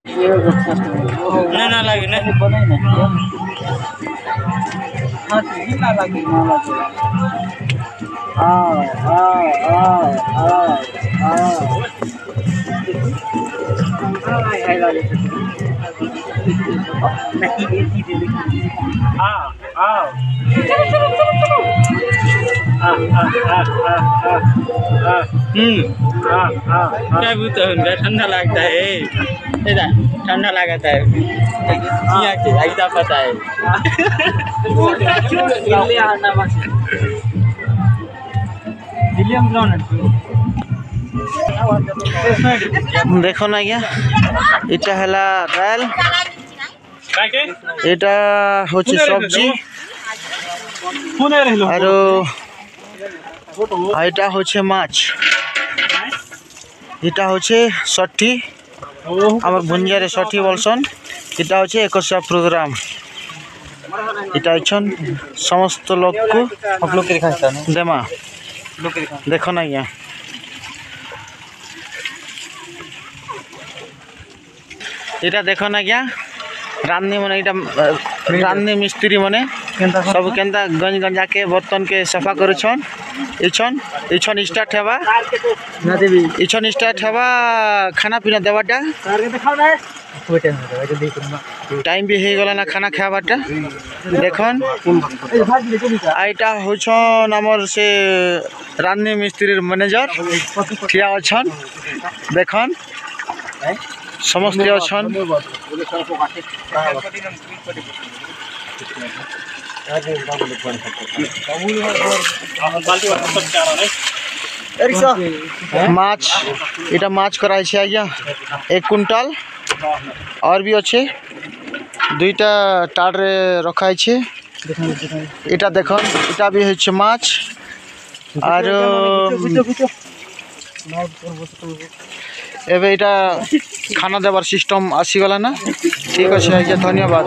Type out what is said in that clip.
ना ना लगे ना बने ना हाँ ठीक ना लगे ना लगे हाँ हाँ हाँ हाँ हाँ हाँ लगे नहीं ये चीज़ हाँ हाँ क्या बोलते हैं ठंडा लगता है इधर ठंडा लगता है यहाँ के ऐसा पता है देखो ना क्या इटा हला डाल এটা হচ্ছে সবজি আর এটা হচ্ছে মাছ এটা হচ্ছে ষঠি আমার ভুঞ্জিয়ারে ষঠি বলছন এটা হচ্ছে 21 প্রোগ্রাম এটা হচ্ছেন সমস্ত লোককে দেমা দেখো না ইয়া এটা দেখো না গিয়া रांधनी मने इटा रांधनी मिस्त्री मने सब केंता गंज गंजा के बर्तन के सफा करूछन इछन स्टार्ट हेबा ना देबी इछन स्टार्ट हेबा खाना पीना देवाटा टाइम भी हे गला ना खाना खाबाटा देखन आइटा होछन हमर से रांधनी मिस्त्री मैनेजर ठिया अछन देखन समस्त अछन माछ इटा माछ कराई छे आज्ञा 1 कुंटल और भी अच्छे दुईटा टाड़ रे रखाई छे इटा देखन इटा भी है माछ और एबे इटा खाना देवार सिस्टम आसीगला ना ठीक अच्छे धन्यवाद।